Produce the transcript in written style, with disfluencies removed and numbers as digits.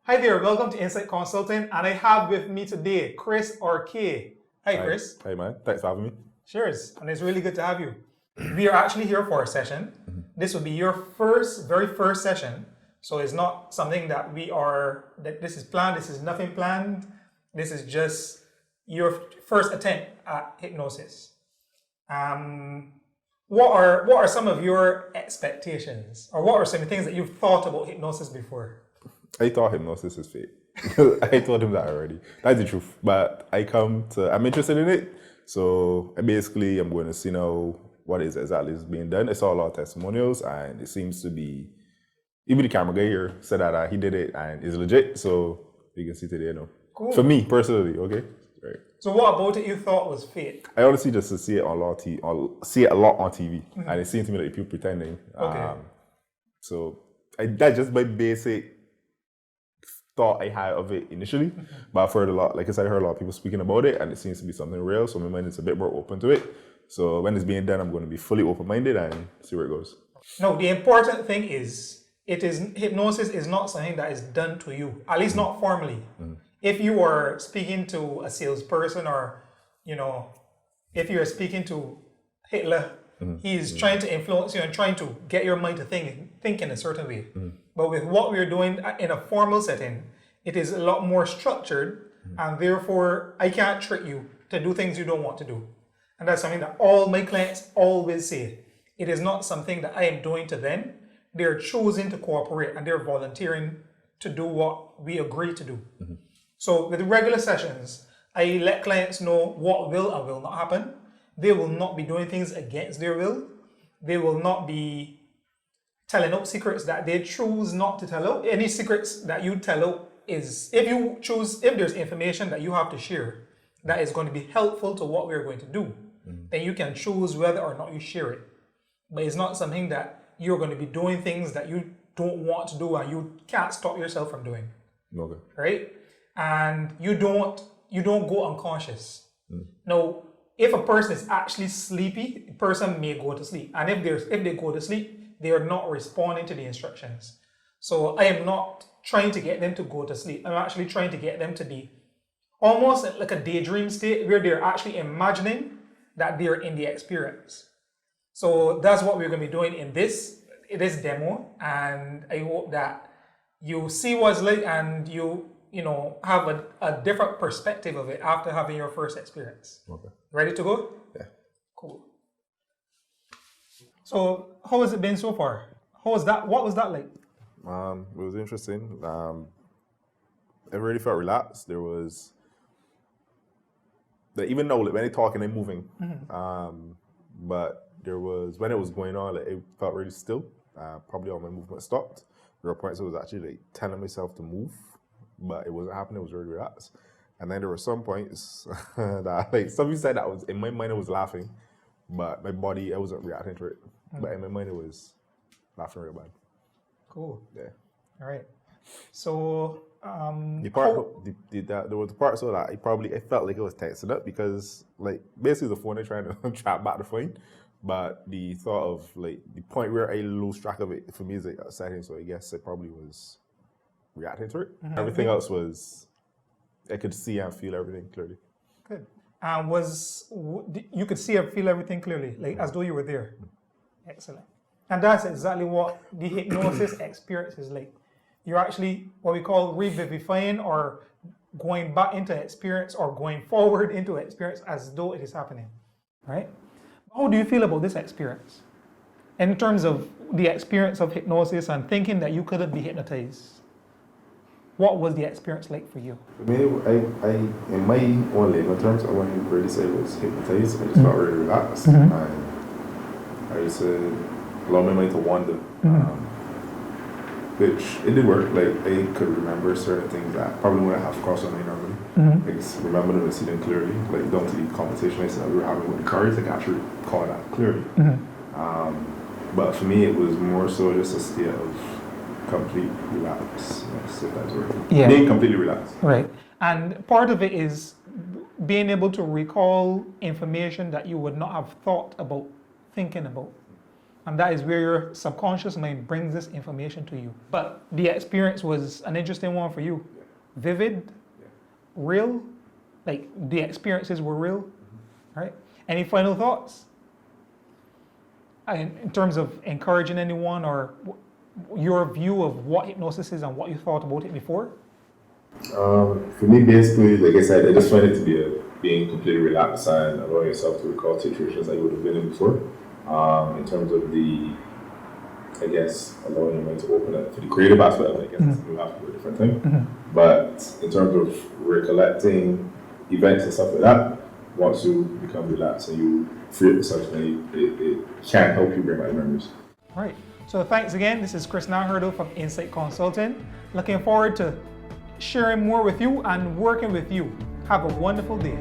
Hi there, welcome to Insight Consulting, and I have with me today ChrisRK. Hi, Chris. Hey, man. Thanks for having me. Cheers, and it's really good to have you. We are actually here for a session. This will be your very first session, so it's not something that this is planned, this is nothing planned. This is just your first attempt at hypnosis. What are some of your expectations, or what are some things that you've thought about hypnosis before? I thought hypnosis is fake. I told him that already. That's the truth. But I'm interested in it. So I'm going to see now what is exactly is being done. I saw a lot of testimonials, and it seems to be, even the camera guy here said that he did it and it's legit. So you can see today now. Cool. For me personally, okay? Right. So what about it you thought was fake? I honestly just see it a lot on TV, and it seems to me like people pretending. Okay. That's just my basic thought I had of it initially, but I've heard a lot. Like I said, I heard a lot of people speaking about it, and it seems to be something real. So my mind is a bit more open to it. So when it's being done, I'm going to be fully open-minded and see where it goes. No, the important thing is, hypnosis is not something that is done to you, at least not formally. If you are speaking to a salesperson, or if you're speaking to Hitler, he's trying to influence you and trying to get your mind to think in a certain way. But with what we're doing in a formal setting, it is a lot more structured, and therefore I can't trick you to do things you don't want to do. And that's something that all my clients always say. It is not something that I am doing to them. They're choosing to cooperate, and they're volunteering to do what we agree to do. So with the regular sessions, I let clients know what will and will not happen. They will not be doing things against their will. They will not be telling out secrets that they choose not to tell out. Any secrets that you tell out is, if there's information that you have to share that is going to be helpful to what we're going to do, then you can choose whether or not you share it. But it's not something that you're going to be doing things that you don't want to do and you can't stop yourself from doing. Okay. Right? And you don't go unconscious. Now, if a person is actually sleepy, the person may go to sleep. And if they go to sleep, they are not responding to the instructions. So I am not trying to get them to go to sleep. I'm actually trying to get them to be almost like a daydream state where they're actually imagining that they're in the experience. So that's what we're going to be doing in this demo. And I hope that you see what's like, and you have a different perspective of it after having your first experience. Okay. Ready to go? Yeah. Cool. So how has it been so far? What was that like? It was interesting. I really felt relaxed. There was, even though when they talking and moving, but there was, when it was going on, it felt really still. Probably all my movement stopped. There were points I was actually telling myself to move, but it wasn't happening. It was really relaxed. And then there were some points that somebody said that was in my mind I was laughing, but my body, I wasn't reacting to it. But in my mind, it was laughing real bad. Cool. Yeah. All right. So there was the part so that it felt like it was tensing up, because basically the phone is trying to trap back the phone, but the thought of the point where I lose track of it for me is upsetting. So I guess it probably was reacting to it. Everything else was, I could see and feel everything clearly. Good. You could see and feel everything clearly, as though you were there. Excellent. And that's exactly what the hypnosis experience is like. You're actually what we call revivifying, or going back into experience, or going forward into experience as though it is happening. Right? How do you feel about this experience? In terms of the experience of hypnosis and thinking that you couldn't be hypnotized. What was the experience like for you? For me, in my own layman terms, I wouldn't really say it was hypnotized. I just felt really relaxed. And I just allowed my mind to wander, which it did work. I could remember certain things that probably wouldn't have crossed my mind normally. I just remember them and see them clearly. Down to the conversation I said that we were having with the cards, I could actually call that clearly. But for me, it was more so just a state of complete relax. Yeah. Being completely relaxed. Right. And part of it is being able to recall information that you would not have thought about thinking about. And that is where your subconscious mind brings this information to you. But the experience was an interesting one for you. Vivid, real, like the experiences were real, right? Any final thoughts? In terms of encouraging anyone or your view of what hypnosis is and what you thought about it before? For me, basically, like I said, I just find it to be being completely relaxed and allowing yourself to recall situations that you would have been in before. In terms of I guess, allowing your mind to open up for the creative aspect, I guess you have to do a different thing. But in terms of recollecting events and stuff like that, once you become relaxed and you free up yourself, it can help you bring back memories. Right. So thanks again. This is Krisnan from Insight Consulting. Looking forward to sharing more with you and working with you. Have a wonderful day.